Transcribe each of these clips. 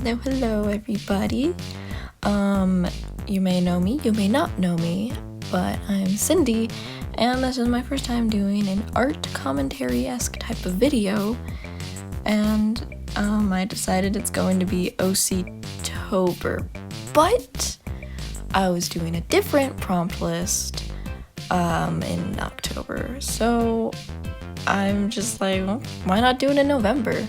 Hello everybody. You may know me, you may not know me, but I'm Cindy, and this is my first time doing an art commentary-esque type of video, and I decided it's going to be OC-tober, but I was doing a different prompt list in October, so I'm just like, well, why not do it in November?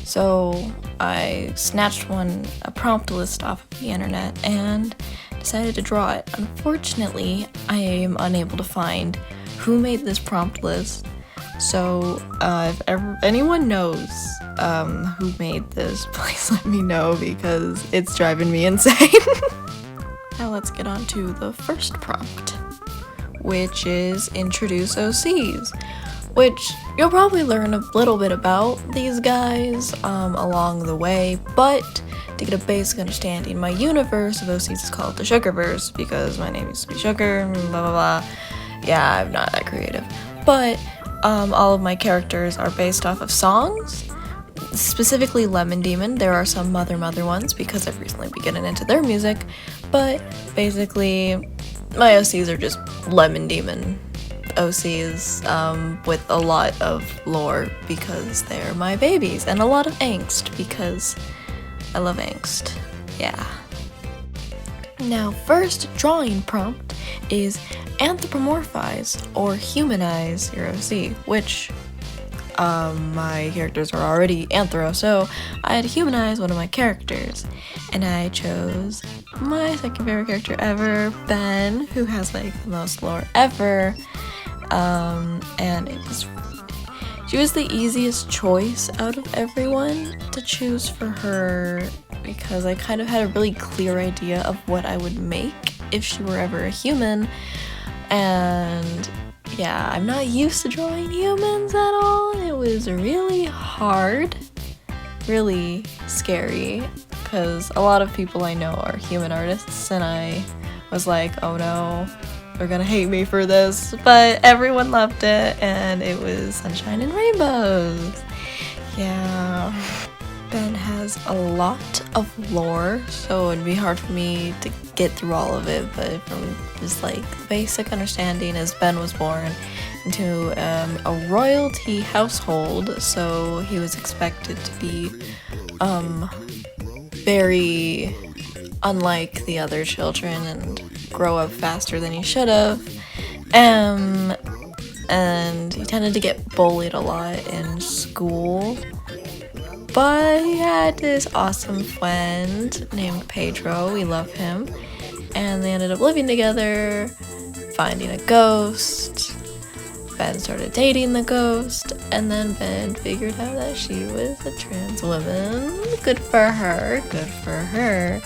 So I snatched a prompt list off of the internet and decided to draw it. Unfortunately, I am unable to find who made this prompt list. So if anyone knows who made this, please let me know because it's driving me insane. Now let's get on to the first prompt, which is introduce OCs. Which you'll probably learn a little bit about these guys along the way, but to get a basic understanding, my universe of OCs is called the Sugarverse because my name used to be Sugar, blah blah blah. Yeah, I'm not that creative. But all of my characters are based off of songs, specifically Lemon Demon. There are some Mother ones because I've recently been getting into their music, but basically my OCs are just Lemon Demon OCs with a lot of lore because they're my babies, and a lot of angst because I love angst. Yeah. Now, first drawing prompt is anthropomorphize or humanize your OC, which my characters are already anthro, so I had to humanize one of my characters, and I chose my second favorite character ever, Ben, who has like the most lore ever. And she was the easiest choice out of everyone to choose for her because I kind of had a really clear idea of what I would make if she were ever a human, and yeah, I'm not used to drawing humans at all. It was really hard, really scary, because a lot of people I know are human artists, and I was like, oh no, they're gonna hate me for this, but everyone loved it, and it was sunshine and rainbows. Yeah. Ben has a lot of lore, so it'd be hard for me to get through all of it, but from just like basic understanding is Ben was born into a royalty household, so he was expected to be very unlike the other children and grow up faster than he should have, and he tended to get bullied a lot in school, but he had this awesome friend named Pedro. We love him, and they ended up living together, finding a ghost. Ben started dating the ghost, and then Ben figured out that she was a trans woman. Good for her, good for her.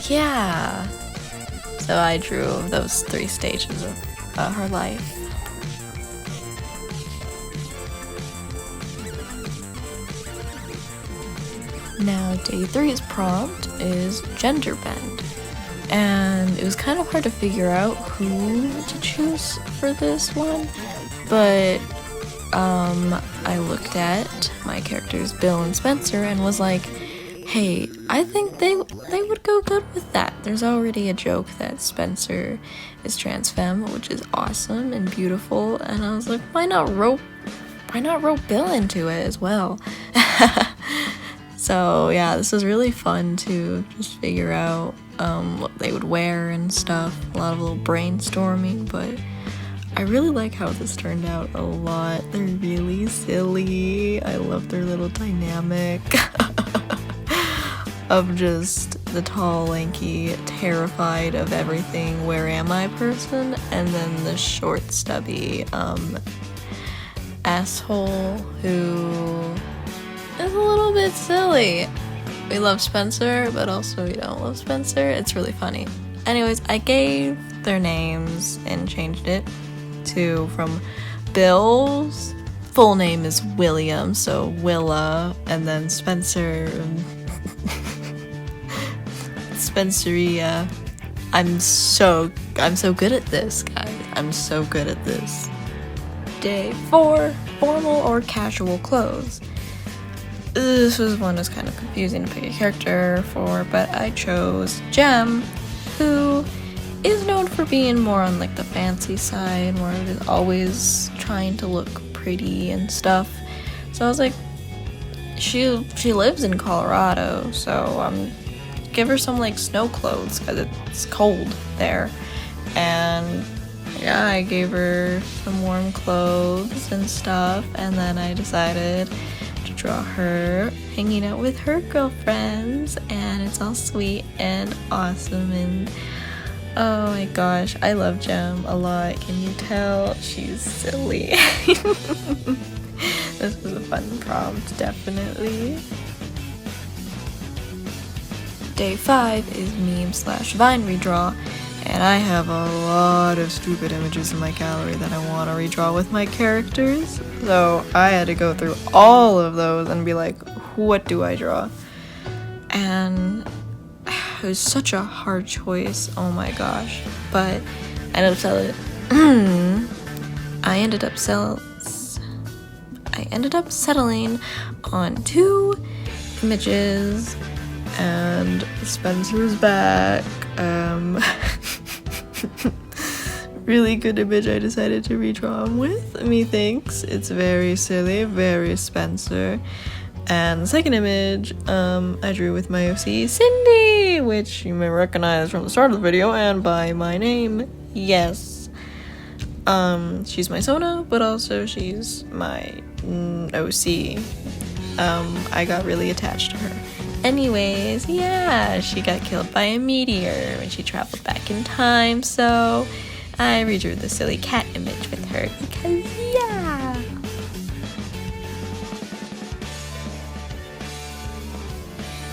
Yeah. So I drew those 3 stages of her life. Now, day 3's prompt is Genderbend, and it was kind of hard to figure out who to choose for this one, but I looked at my characters Bill and Spencer and was like, hey, I think they would go good with that. There's already a joke that Spencer is trans femme, which is awesome and beautiful, and I was like, why not rope Bill into it as well? So yeah, this was really fun to just figure out what they would wear and stuff. A lot of little brainstorming, but I really like how this turned out a lot. They're really silly. I love their little dynamic of just the tall, lanky, terrified of everything, where am I person, and then the short, stubby asshole who is a little bit silly. We love Spencer, but also we don't love Spencer. It's really funny. Anyways, I gave their names and changed it from Bill's full name is William, so Willa, and then Spencer, Spenceria. I'm so good at this, guys. I'm so good at this. Day 4, formal or casual clothes. this was one that's kind of confusing to pick a character for, but I chose Jem, who is known for being more on like the fancy side, more just always trying to look pretty and stuff. So I was like, she lives in Colorado, so give her some like snow clothes because it's cold there. And yeah, I gave her some warm clothes and stuff, and then I decided to draw her hanging out with her girlfriends, and it's all sweet and awesome. And oh my gosh, I love Jem a lot. Can you tell? She's silly. This was a fun prompt, definitely. Day 5 is meme/Vine redraw, and I have a lot of stupid images in my gallery that I want to redraw with my characters. So I had to go through all of those and be like, what do I draw? And it was such a hard choice, oh my gosh. But I ended up settling on 2 images, and Spencer's back. Really good image I decided to redraw him with, methinks. It's very silly, very Spencer. And the second image, I drew with my OC, Cindy, which you may recognize from the start of the video and by my name, yes. She's my Sona, but also she's my OC. I got really attached to her. Anyways, yeah, she got killed by a meteor when she traveled back in time, so I redrew the silly cat image with her because, yeah.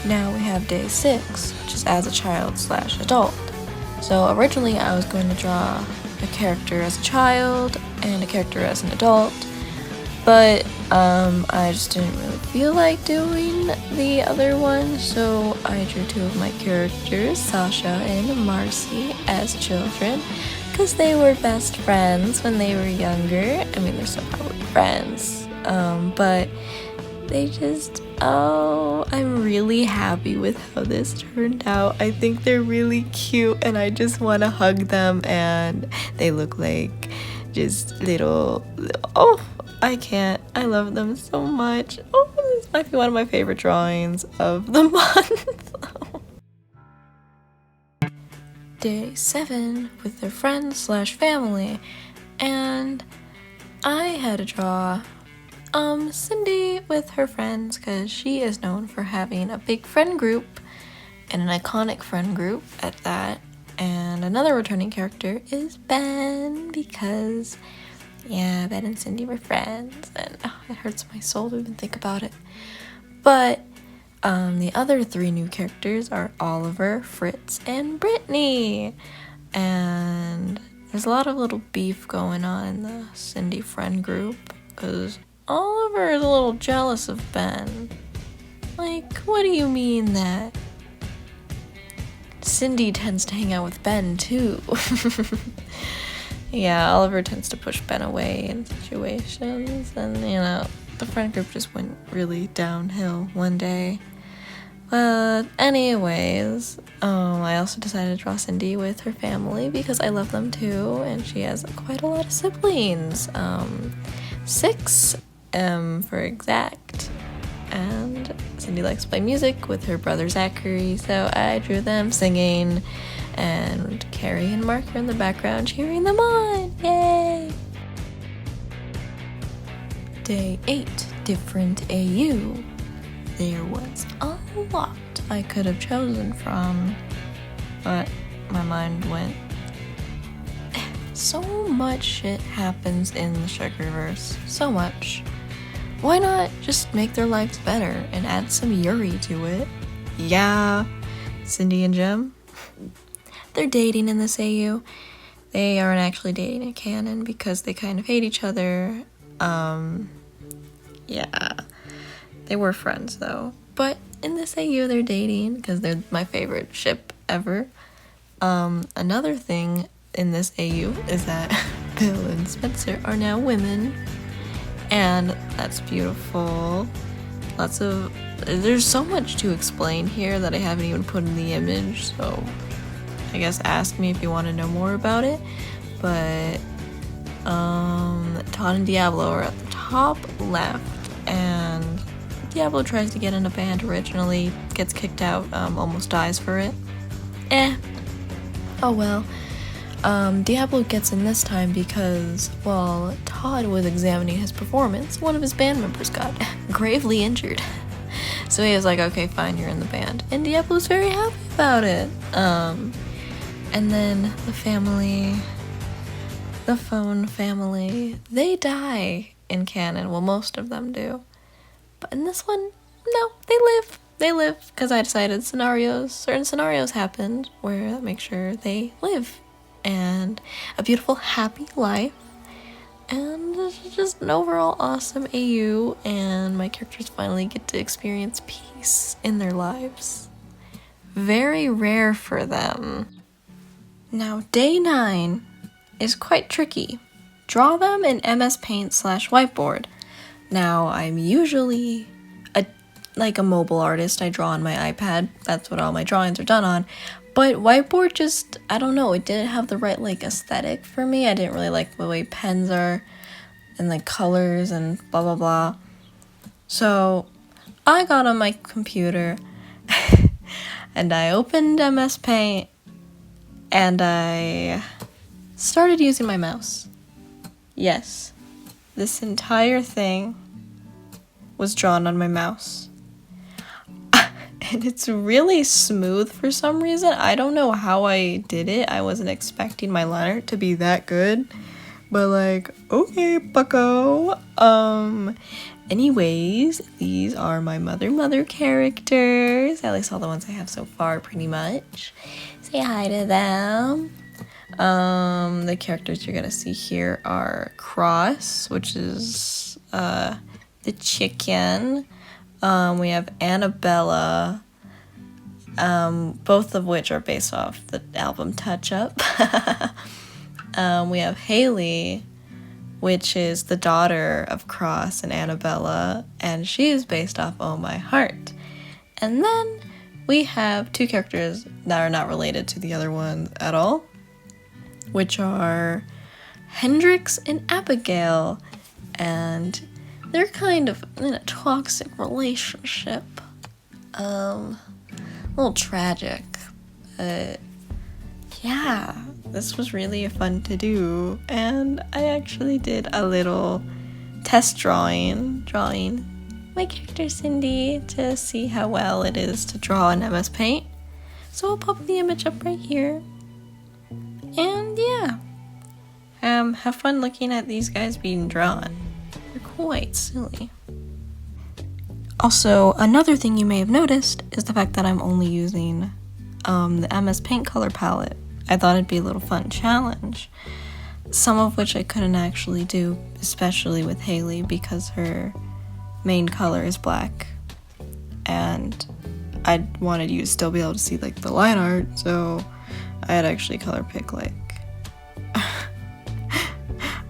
Now we have day 6, which is as a child/adult. So originally I was going to draw a character as a child and a character as an adult, but I just didn't really feel like doing the other one, so I drew 2 of my characters, Sasha and Marcy, as children, because they were best friends when they were younger. I mean, they're still probably friends, but they just, I'm really happy with how this turned out. I think they're really cute, and I just want to hug them, and they look like just little, I can't. I love them so much. Oh, this might be one of my favorite drawings of the month. Day 7 with their friends/family, and I had to draw Cindy with her friends because she is known for having a big friend group and an iconic friend group at that. And another returning character is Ben because, yeah, Ben and Cindy were friends, and it hurts my soul to even think about it. But the other 3 new characters are Oliver, Fritz, and Brittany. And there's a lot of little beef going on in the Cindy friend group because Oliver is a little jealous of Ben. Like, what do you mean that? Cindy tends to hang out with Ben too. Yeah, Oliver tends to push Ben away in situations, and the friend group just went really downhill one day. But anyways, I also decided to draw Cindy with her family because I love them too, and she has quite a lot of siblings. 6, for exact. And Cindy likes to play music with her brother Zachary, so I drew them singing, and Carrie and Mark are in the background cheering them on. Yay! Day 8, different AU. There was a lot I could have chosen from, but my mind went, so much shit happens in the Sugarverse. So much. Why not just make their lives better and add some Yuri to it? Yeah, Cindy and Jem, they're dating in this AU. They aren't actually dating in canon because they kind of hate each other. Yeah, they were friends though. But in this AU, they're dating because they're my favorite ship ever. Another thing in this AU is that Bill and Spencer are now women. And that's beautiful there's so much to explain here that I haven't even put in the image, so I guess ask me if you want to know more about it. But Todd and Diablo are at the top left, and Diablo tries to get in a band originally, gets kicked out, almost dies for it. Oh well. Diablo gets in this time because while Todd was examining his performance, one of his band members got gravely injured. So he was like, okay, fine, you're in the band. And Diablo's very happy about it. And then the phone family, they die in canon. Well, most of them do. But in this one, no, they live. They live because I decided certain scenarios happened where that makes sure they live. And a beautiful, happy life, and just an overall awesome AU, and my characters finally get to experience peace in their lives. Very rare for them. Now, day 9 is quite tricky. Draw them in MS Paint / whiteboard. Now, I'm usually a mobile artist. I draw on my iPad. That's what all my drawings are done on. But whiteboard just, I don't know, it didn't have the right, aesthetic for me. I didn't really like the way pens are and, colors and blah, blah, blah. So I got on my computer and I opened MS Paint and I started using my mouse. Yes, this entire thing was drawn on my mouse. And it's really smooth for some reason. I don't know how I did it. I wasn't expecting my line art to be that good. But okay, bucko. Anyways, these are my mother characters. At least all the ones I have so far, pretty much. Say hi to them. The characters you're gonna see here are Cross, which is the chicken. We have Annabella, both of which are based off the album Touch Up. We have Haley, which is the daughter of Cross and Annabella, and she is based off Oh My Heart. And then we have 2 characters that are not related to the other one at all, which are Hendrix and Abigail, and they're kind of in a toxic relationship. A little tragic. Yeah, this was really fun to do. And I actually did a little test drawing my character Cindy to see how well it is to draw in MS Paint. So I'll pop the image up right here. And yeah. Have fun looking at these guys being drawn. They're quite silly. Also, another thing you may have noticed is the fact that I'm only using the MS Paint color palette. I thought it'd be a little fun challenge, some of which I couldn't actually do, especially with Haley because her main color is black, and I wanted you to still be able to see the line art, so I had actually color pick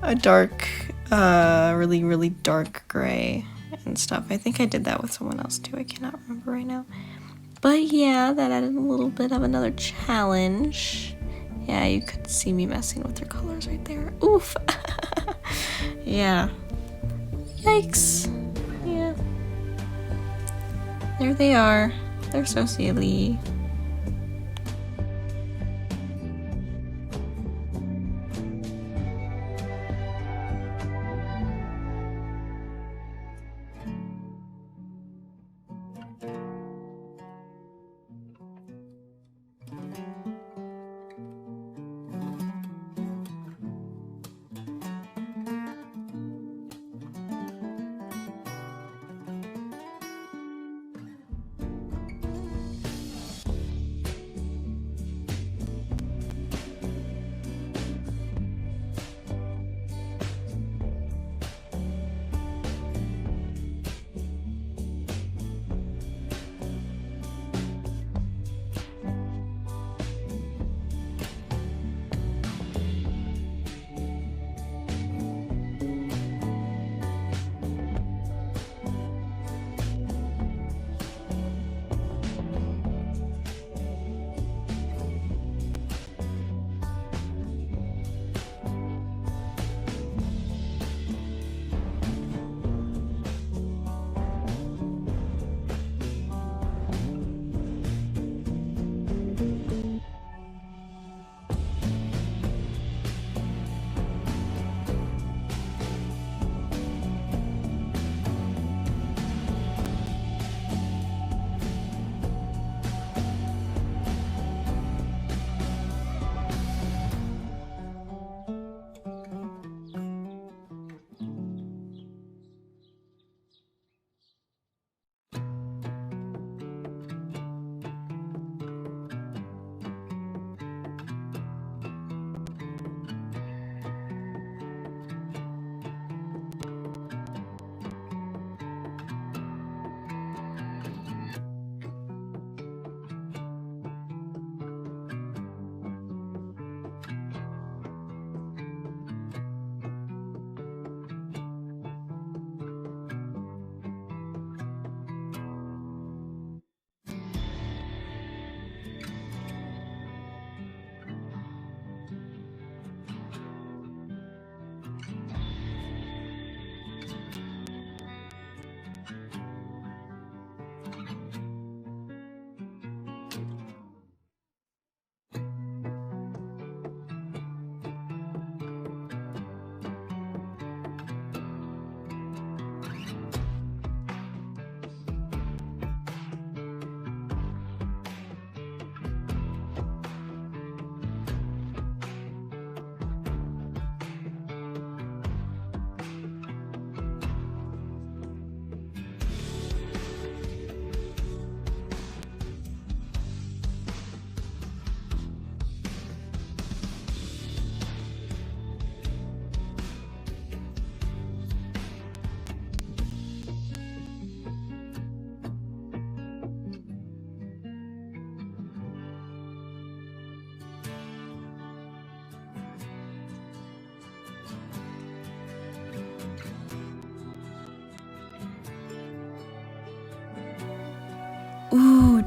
a dark, really dark gray and stuff. I think I did that with someone else too. I cannot remember right now. But yeah, that added a little bit of another challenge. Yeah, you could see me messing with their colors right there. Oof. Yeah. Yikes. Yeah. There they are. They're so silly.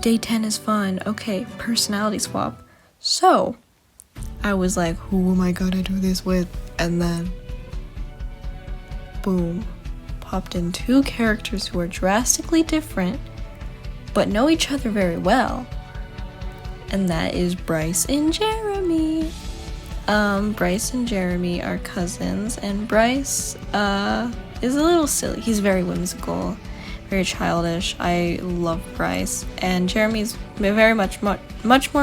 day 10 is fun. Okay, personality swap. So, I was like, who am I gonna do this with? And then, boom, popped in 2 characters who are drastically different, but know each other very well. And that is Bryce and Jeremy. Bryce and Jeremy are cousins, and Bryce, is a little silly. He's very whimsical, very childish. I love Bryce. And Jeremy's very much more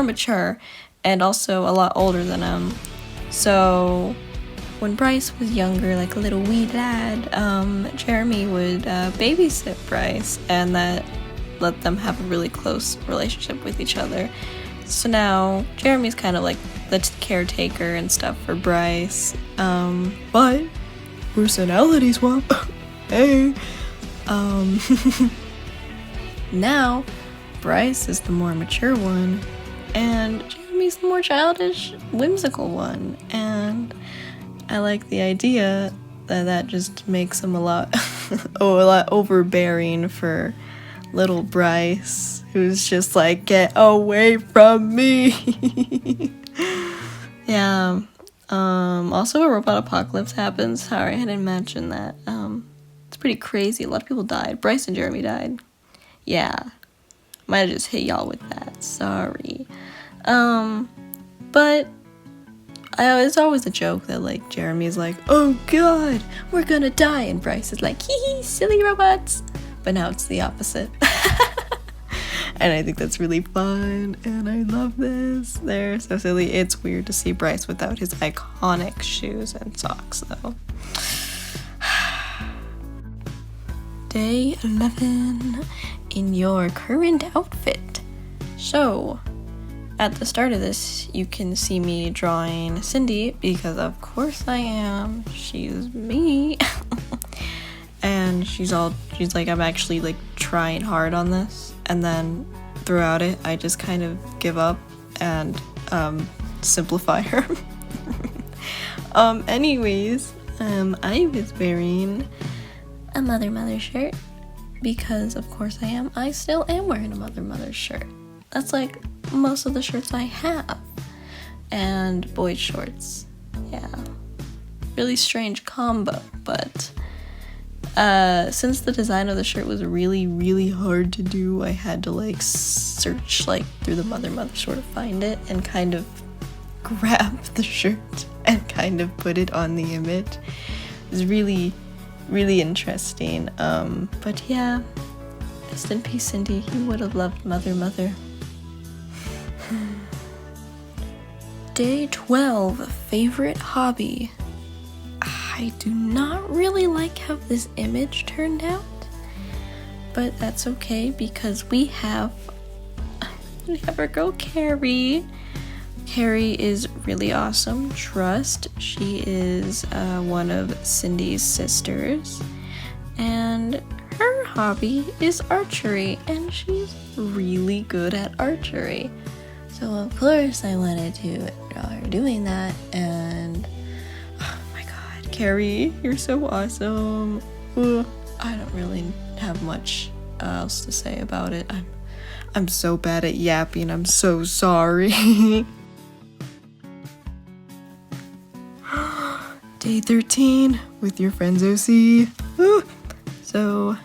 mature, and also a lot older than him. So, when Bryce was younger, like a little wee lad, Jeremy would babysit Bryce, and that let them have a really close relationship with each other. So now Jeremy's kind of like the caretaker and stuff for Bryce, but personality swap. Hey, now Bryce is the more mature one, and Jeremy's the more childish, whimsical one, and I like the idea that just makes him a lot overbearing for little Bryce, who's just like, get away from me. Yeah. Also a robot apocalypse happens. Sorry, I didn't mention that. It's pretty crazy. A lot of people died. Bryce and Jeremy died. Yeah. Might have just hit y'all with that. Sorry. But it's always a joke that, like, Jeremy's like, oh god, we're gonna die, and Bryce is like, hee hee, silly robots. But now it's the opposite. And I think that's really fun, and I love this. They're so silly. It's weird to see Bryce without his iconic shoes and socks, though. Day 11 in your current outfit. So, at the start of this, you can see me drawing Cindy, because of course I am. She's me. And she's like, I'm actually like trying hard on this, and then throughout it I just kind of give up and simplify her. Anyways, I was wearing a mother shirt, because of course I still am wearing a mother shirt. That's like most of the shirts I have. And boy shorts. Yeah. Really strange combo, but since the design of the shirt was really, really hard to do, I had to like search like through the mother short to find it, and kind of grab the shirt and kind of put it on the image. It was really, really interesting. But yeah, rest in peace, Cindy. You would have loved mother. Day 12, favorite hobby. I do not really like how this image turned out, but that's okay, because we have our girl Carrie. Carrie is really awesome. Trust. She is one of Cindy's sisters, and her hobby is archery, and she's really good at archery. So of course I wanted to draw her doing that, and Carrie, you're so awesome. I don't really have much else to say about it. I'm so bad at yapping. I'm so sorry. Day 13 with your friends OC. So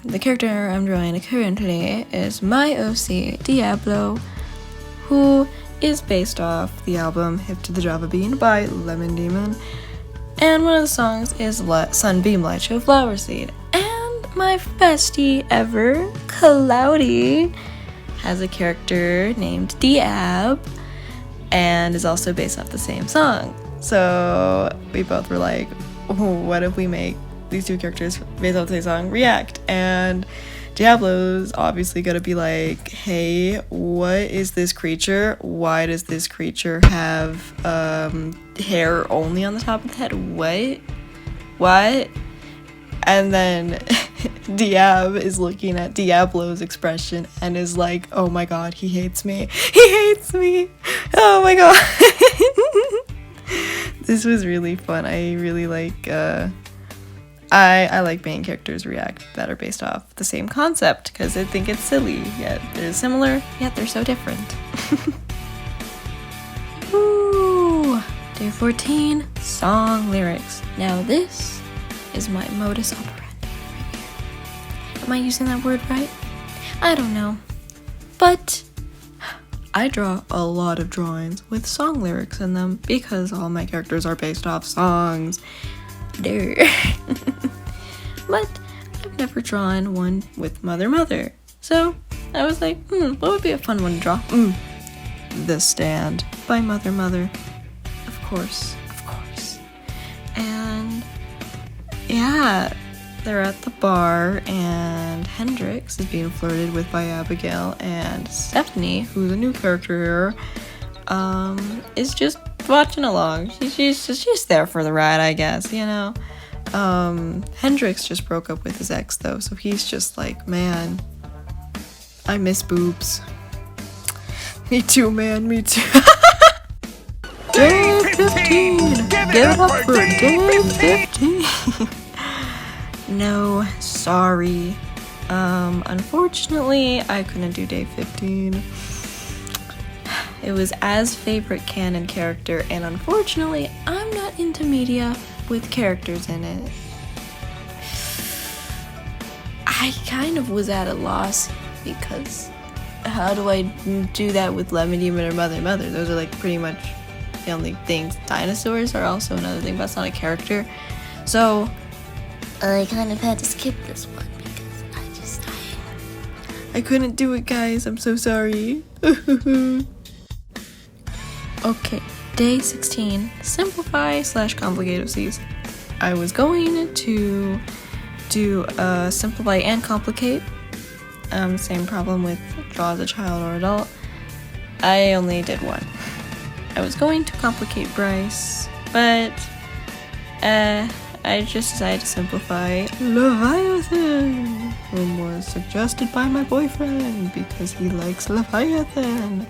the character I'm drawing currently is my OC, Diablo, who is based off the album Hip to the Java Bean by Lemon Demon. And one of the songs is Sunbeam Light Show Flower Seed. And my bestie ever, Cloudy, has a character named Diab, and is also based off the same song. So we both were like, what if we make these 2 characters based off the same song react? And Diablo's obviously gonna be like, hey, what is this creature? Why does this creature have hair only on the top of the head? What? And then Diab is looking at Diablo's expression and is like, oh my god, he hates me. He hates me. Oh my god. This was really fun. I really like I like main characters react that are based off the same concept because I think it's silly, yet they're similar, yet they're so different. Ooh, day 14, song lyrics. Now this is my modus operandi right here. Am I using that word right? I don't know. But I draw a lot of drawings with song lyrics in them because all my characters are based off songs. Duh. But I've never drawn one with Mother. So I was like, what would be a fun one to draw? The Stand by Mother. Of course. And yeah, they're at the bar and Hendrix is being flirted with by Abigail, and Stephanie, who's a new character here, is just watching along. She's there for the ride, I guess, you know. Hendrix just broke up with his ex though, so he's just like, man, I miss boobs. Me too, man, me too. Day 15! Give it up for day 15! No, sorry. Unfortunately, I couldn't do day 15. It was as favorite canon character, and unfortunately, I'm not into media with characters in it. I kind of was at a loss because how do I do that with Lemon Demon or Mother? Those are like pretty much the only things. Dinosaurs are also another thing, but that's not a character. So I kind of had to skip this one because I couldn't do it, guys. I'm so sorry. Okay, day 16, simplify/complicate OCs. I was going to do simplify and complicate. Same problem with draw as a child or adult. I only did one. I was going to complicate Bryce, but I just decided to simplify Leviathan, whom was suggested by my boyfriend because he likes Leviathan.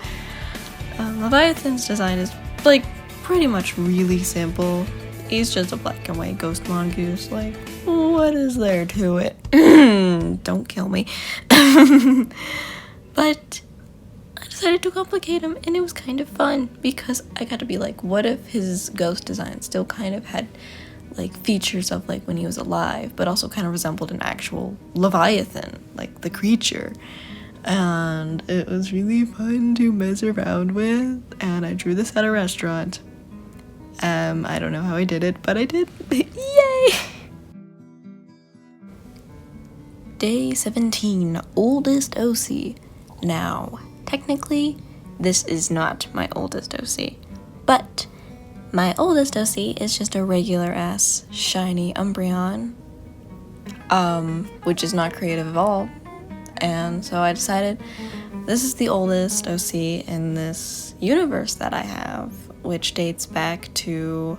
Leviathan's design is like pretty much really simple. He's just a black and white ghost mongoose. Like, what is there to it? Don't kill me. But I decided to complicate him, and it was kind of fun because I got to be like, what if his ghost design still kind of had like features of like when he was alive, but also kind of resembled an actual Leviathan, like the creature. And it was really fun to mess around with, and I drew this at a restaurant. I don't know how I did it, but I did. Yay! Day 17, oldest OC. Now, technically, this is not my oldest OC, but my oldest OC is just a regular ass shiny Umbreon, which is not creative at all. And so I decided this is the oldest OC in this universe that I have, which dates back to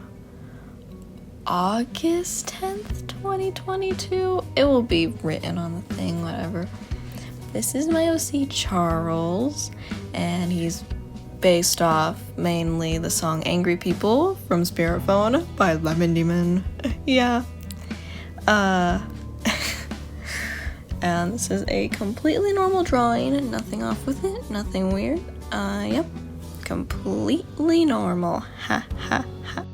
August 10th, 2022. It will be written on the thing, whatever. This is my OC Charles, and he's based off mainly the song Angry People from Spirit Phone by Lemon Demon. Yeah. And this is a completely normal drawing, nothing off with it, nothing weird. Yep, completely normal. Ha ha ha.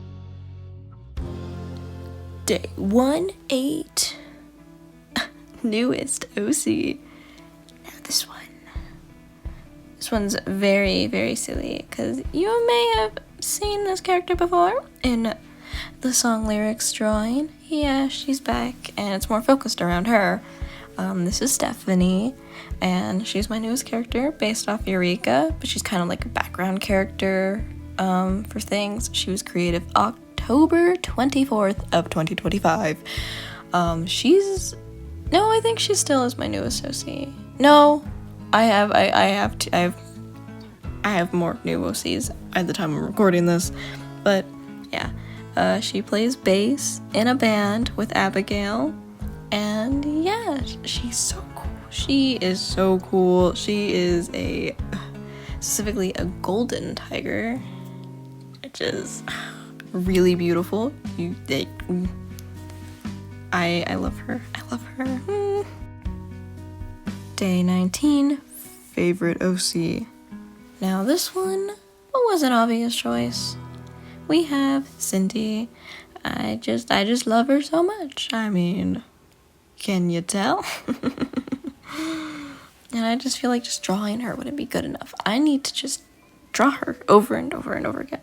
Day 1-8, newest OC. Now this one's very, very silly because you may have seen this character before in the song lyrics drawing. Yeah, she's back, and it's more focused around her. This is Stephanie, and she's my newest character based off Eureka, but she's kind of like a background character for things. She was created October 24th of 2025. I think she still is my newest OC. No, I have more new OCs at the time I'm recording this, but yeah, she plays bass in a band with Abigail. And yeah, she's so cool. She is so cool. She is specifically a golden tiger, which is really beautiful. I love her. I love her. Day 19, favorite OC. Now this one was an obvious choice. We have Cindy. I just love her so much. I mean, can you tell? And I just feel like just drawing her wouldn't be good enough. I need to just draw her over and over and over again.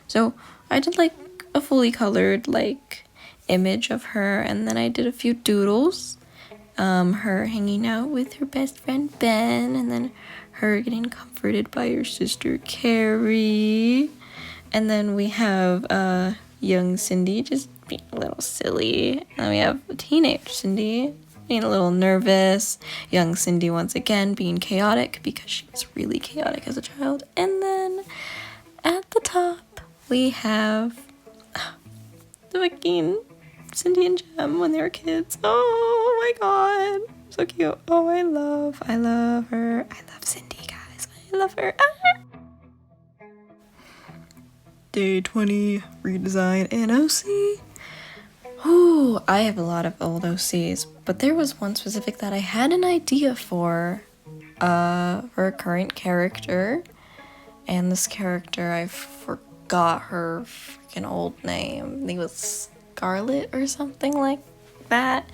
So I did like a fully colored like image of her, and then I did a few doodles. Her hanging out with her best friend Ben, and then her getting comforted by her sister Carrie. And then we have young Cindy just being a little silly. And then we have teenage Cindy being a little nervous. Young Cindy once again being chaotic because she was really chaotic as a child. And then at the top we have the fucking Cindy and Jem when they were kids. Oh my god, so cute. Oh, I love her. I love Cindy, guys. I love her. Day 20, redesign and OC. Ooh, I have a lot of old OCs, but there was one specific that I had an idea for a current character, and this character, I forgot her freaking old name. I think it was Scarlet or something like that.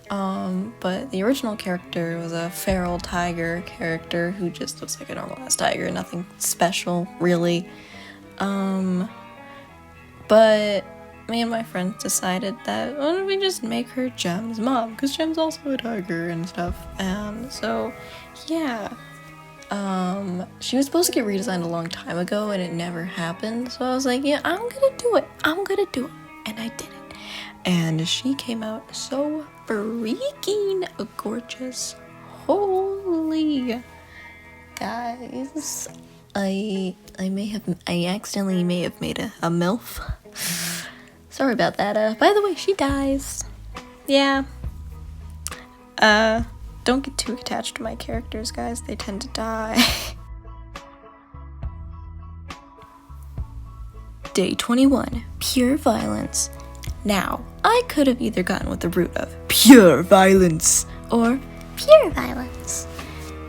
But the original character was a feral tiger character who just looks like a normal ass tiger, nothing special really. But me and my friends decided that why don't we just make her Jem's mom, because Jem's also a tiger and stuff. And so yeah, she was supposed to get redesigned a long time ago and it never happened, so I was like, yeah, I'm gonna do it, and I did it, and she came out so freaking gorgeous. Holy guys, I accidentally may have made a MILF. Sorry about that. By the way, she dies. Yeah. Don't get too attached to my characters, guys. They tend to die. Day 21, pure violence. Now, I could have either gotten with the root of pure violence or pure violence.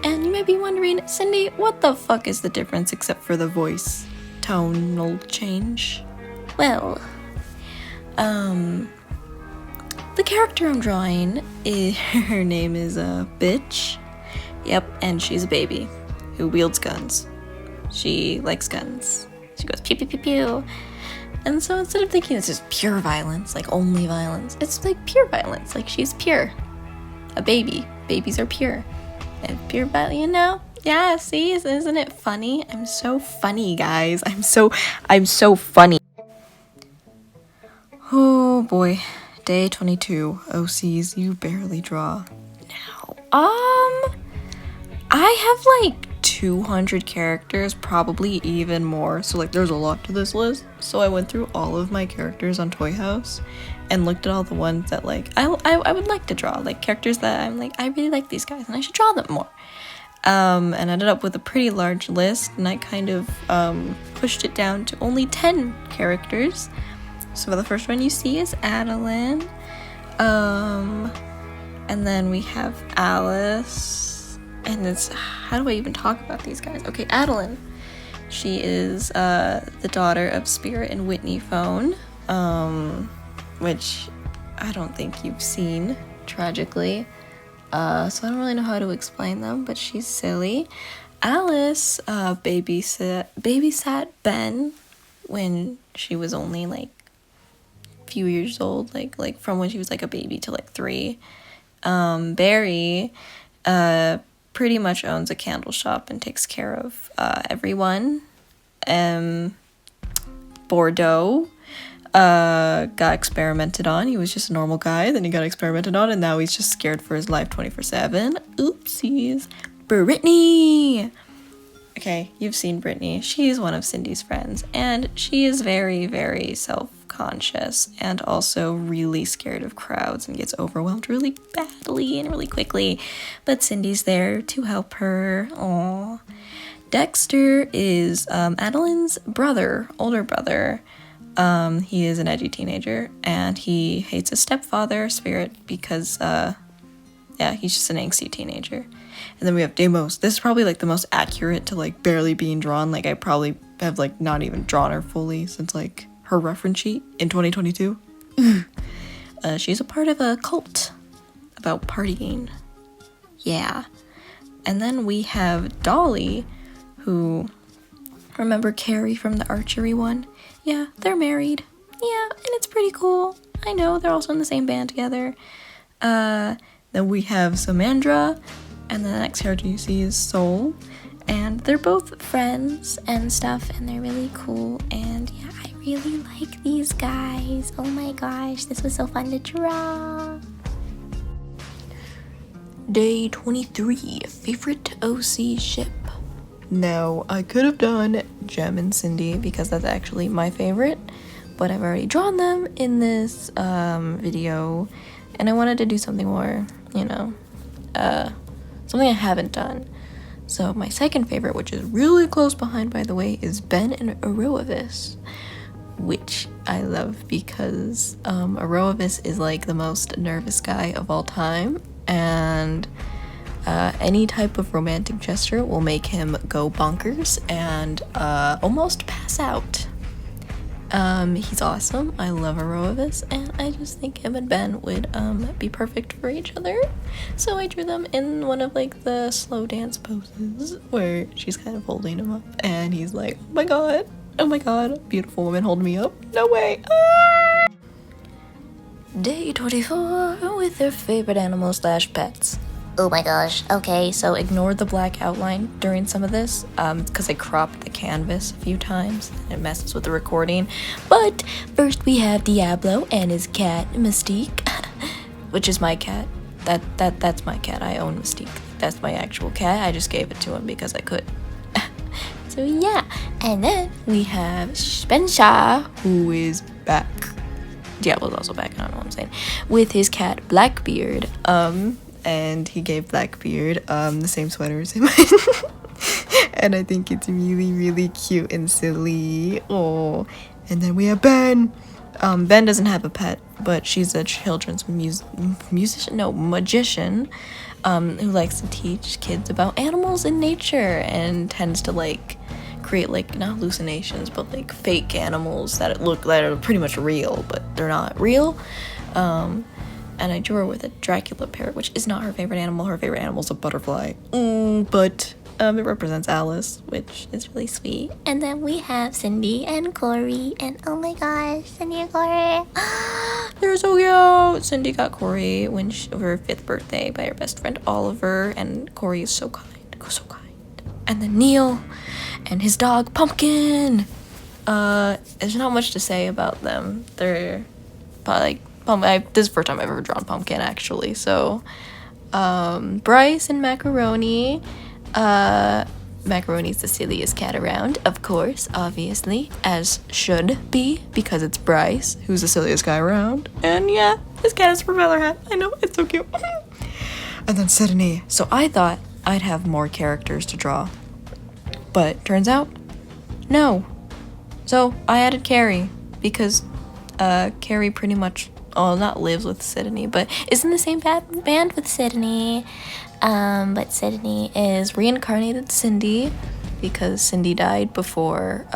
And you may be wondering, Cindy, what the fuck is the difference except for the voice tonal change? Well, the character I'm drawing, her name is Bitch. Yep, and she's a baby who wields guns. She likes guns. She goes pew pew pew pew. And so instead of thinking it's just pure violence, like only violence, it's like pure violence, like she's pure. A baby. Babies are pure. And pure violence, you know? Yeah, see, isn't it funny? I'm so funny, guys. I'm so funny. Oh boy. Day 22. OCs you barely draw. Now, I have like 200 characters, probably even more, so like there's a lot to this list. So I went through all of my characters on Toy House and looked at all the ones that like I would like to draw, like characters that I'm like, I really like these guys and I should draw them more. And ended up with a pretty large list, and I kind of pushed it down to only 10 characters. So the first one you see is Adeline, and then we have Alice, and it's, how do I even talk about these guys? Okay, Adeline, she is the daughter of Spirit and Whitney Phone, which I don't think you've seen, tragically. So I don't really know how to explain them, but she's silly. Alice babysat Ben when she was only like few years old, like from when she was like a baby to like 3. Barry pretty much owns a candle shop and takes care of everyone. Bordeaux got experimented on. He was just a normal guy, then he got experimented on, and now he's just scared for his life 24/7. Oopsies. Brittany! Okay, you've seen Brittany. She's one of Cindy's friends, and she is very, very self-conscious and also really scared of crowds and gets overwhelmed really badly and really quickly. But Cindy's there to help her. Aww. Dexter is Adeline's brother, older brother. He is an edgy teenager, and he hates his stepfather, Spirit, because, he's just an angsty teenager. And then we have Deimos. This is probably, like, the most accurate to, like, barely being drawn. Like, I probably have, like, not even drawn her fully since, like, her reference sheet in 2022. She's a part of a cult about partying. Yeah. And then we have Dolly, who... Remember Carrie from the archery one? Yeah, they're married. Yeah, and it's pretty cool. I know, they're also in the same band together. Then we have Samandra, and the next character you see is Soul. And they're both friends and stuff, and they're really cool. And yeah, I really like these guys. Oh my gosh, this was so fun to draw. Day 23, favorite OC ship. Now, I could have done Jem and Cindy because that's actually my favorite, but I've already drawn them in this video, and I wanted to do something more, something I haven't done. So my second favorite, which is really close behind, by the way, is Ben and Aroavis, which I love because Aroavis is like the most nervous guy of all time, and any type of romantic gesture will make him go bonkers and almost pass out. He's awesome. I love Aroavis, and I just think him and Ben would be perfect for each other. So I drew them in one of like the slow dance poses where she's kind of holding him up, and he's like, oh my god, beautiful woman, hold me up. No way. Ah! Day 24 with their favorite animals / pets. Oh my gosh. Okay, so ignore the black outline during some of this, because I cropped the canvas a few times and it messes with the recording. But first we have Diablo and his cat, Mystique, which is my cat. That's my cat. I own Mystique. That's my actual cat. I just gave it to him because I could. So yeah. And then we have Spencer, who is back. Diablo's also back, I don't know what I'm saying. With his cat, Blackbeard. And he gave Blackbeard the same sweater as him. And I think it's really, really cute and silly. Oh, and then we have Ben. Ben doesn't have a pet, but she's a children's magician who likes to teach kids about animals and nature, and tends to like create like not hallucinations but like fake animals that are pretty much real, but they're not real. And I drew her with a Dracula parrot, which is not her favorite animal. Her favorite animal is a butterfly. But it represents Alice, which is really sweet. And then we have Cindy and Corey. And oh my gosh, Cindy and Corey. They're so cute. Cindy got Corey for her 5th birthday by her best friend Oliver. And Corey is so kind. So kind. And then Neil and his dog Pumpkin. There's not much to say about them. They're like... this is the first time I've ever drawn Pumpkin, actually. So, Bryce and Macaroni. Macaroni's the silliest cat around, of course, obviously, as should be, because it's Bryce, who's the silliest guy around. And yeah, his cat has a propeller hat. I know, it's so cute. And then Sydney. So I thought I'd have more characters to draw, but turns out, no. So I added Carrie, because Carrie pretty much... not lives with Sydney, but is in the same band with Sydney. But Sydney is reincarnated Cindy because Cindy died before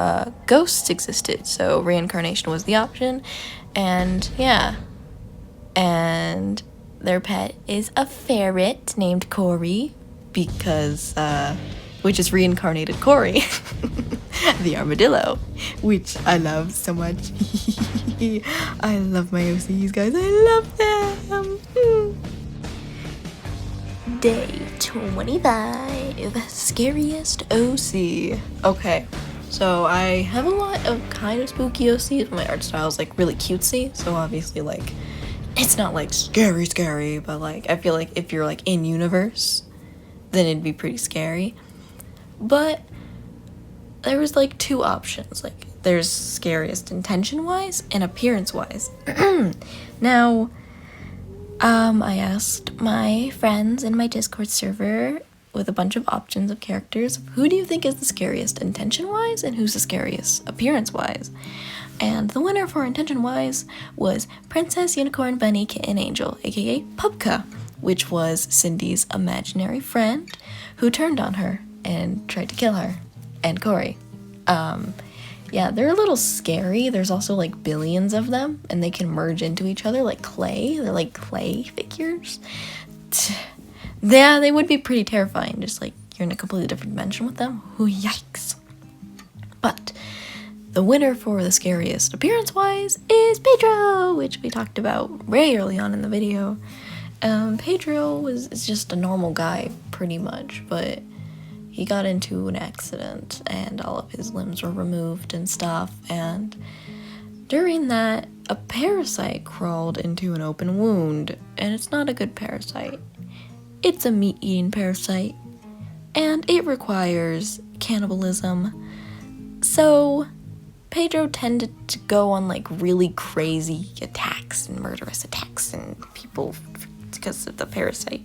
ghosts existed, so reincarnation was the option. And yeah, and their pet is a ferret named Corey because which is reincarnated Corey. The armadillo, which I love so much. I love my OCs, guys. I love them. Day 25, Scariest OC. Okay, so I have a lot of kind of spooky OCs, but my art style is like really cutesy, so obviously like it's not like scary, but like I feel like if you're like in universe, then it'd be pretty scary. But there was like 2 options. Like there's scariest intention wise and appearance wise. Now I asked my friends in my Discord server with a bunch of options of characters, who do you think is the scariest intention wise and who's the scariest appearance wise? And the winner for intention-wise was Princess Unicorn Bunny Kitten Angel, aka Pupka, which was Cindy's imaginary friend who turned on her and tried to kill her, and Corey. Yeah, they're a little scary. There's also like billions of them, and they can merge into each other like clay. They're like clay figures. Yeah, they would be pretty terrifying, just like you're in a completely different dimension with them. Ooh, yikes. But the winner for the scariest appearance-wise is Pedro, which we talked about very early on in the video. Pedro is just a normal guy, pretty much, but he got into an accident and all of his limbs were removed and stuff, and during that, a parasite crawled into an open wound, and it's not a good parasite. It's a meat-eating parasite, and it requires cannibalism. So Pedro tended to go on like really crazy attacks and murderous attacks and people because of the parasite.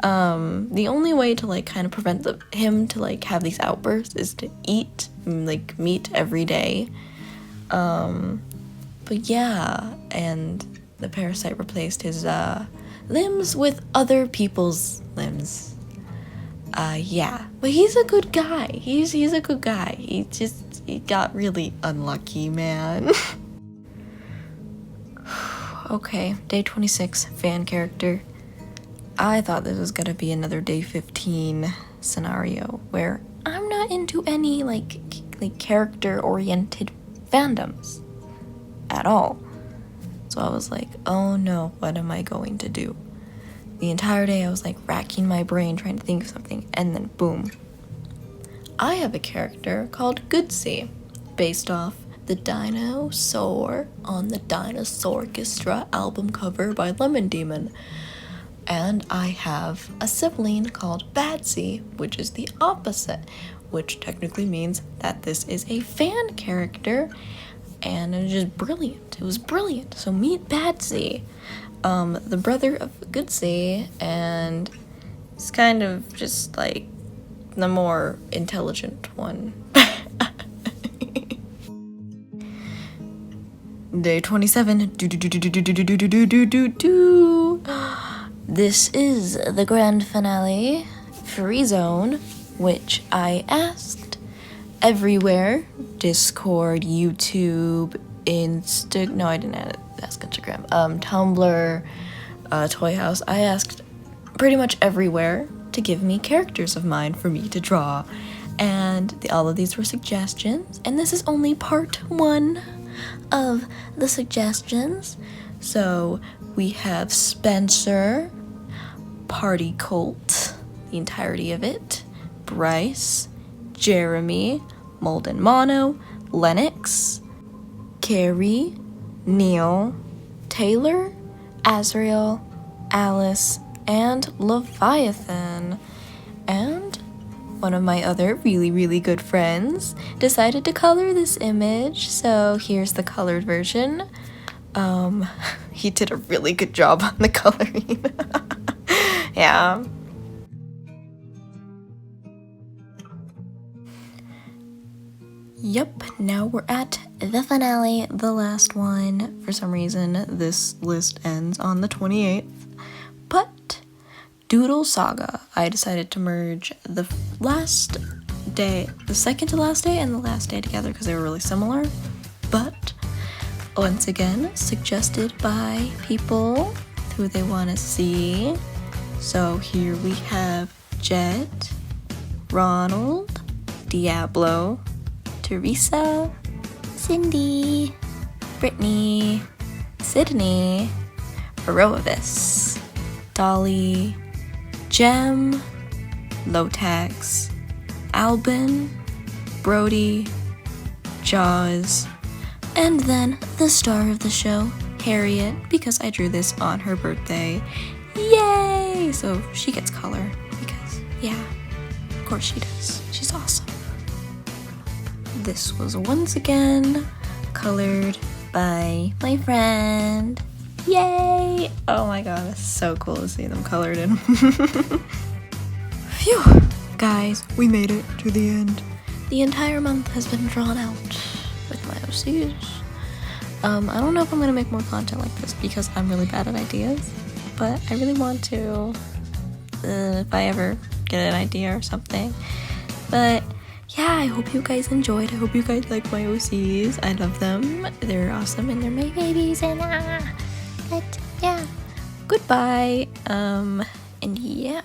The only way to like kind of prevent him to like have these outbursts is to eat like meat every day. But yeah, and the parasite replaced his limbs with other people's limbs. Yeah, but he's a good guy. He's a good guy. He got really unlucky, man. Okay, day 26, fan character. I thought this was gonna be another day 15 scenario where I'm not into any like character-oriented fandoms at all. So I was like, oh no, what am I going to do? The entire day I was like racking my brain trying to think of something, and then boom. I have a character called Goodsey, based off the dinosaur on the Dinosaurchestra album cover by Lemon Demon. And I have a sibling called Badsy, which is the opposite, which technically means that this is a fan character, and it's just brilliant. It was brilliant. So meet Badsy, the brother of Goodsey, and it's kind of just like the more intelligent one. Day 27. This is the grand finale, Free Zone, which I asked everywhere. Discord, YouTube, no, I didn't ask Instagram. Tumblr, Toy House. I asked pretty much everywhere to give me characters of mine for me to draw. And all of these were suggestions, and this is only part 1 of the suggestions. So we have Spencer, Party Colt, the entirety of it, Bryce, Jeremy, Molden Mono, Lennox, Carrie, Neil, Taylor, Azrael, Alice, and Leviathan. And one of my other really good friends decided to color this image, so here's the colored version. He did a really good job on the coloring. Yeah. Yep, now we're at the finale, the last one. For some reason, this list ends on the 28th. But Doodle Saga, I decided to merge the last day, the second to last day, and the last day together because they were really similar. But once again, suggested by people who they want to see. So here we have Jet, Ronald, Diablo, Teresa, Cindy, Brittany, Sydney, Heroavis, Dolly, Jem, Lotax, Albin, Brody, Jaws, and then the star of the show, Harriet, because I drew this on her birthday. Yay! So she gets color because, yeah, of course she does. She's awesome. This was once again colored by my friend. Yay! Oh my god, it's so cool to see them colored in. Phew! Guys, we made it to the end. The entire month has been drawn out with my OCs. I don't know if I'm gonna make more content like this because I'm really bad at ideas, but I really want to, if I ever get an idea or something. But yeah, I hope you guys enjoyed. I hope you guys like my OCs. I love them. They're awesome and they're my babies, and but yeah, goodbye. And yeah.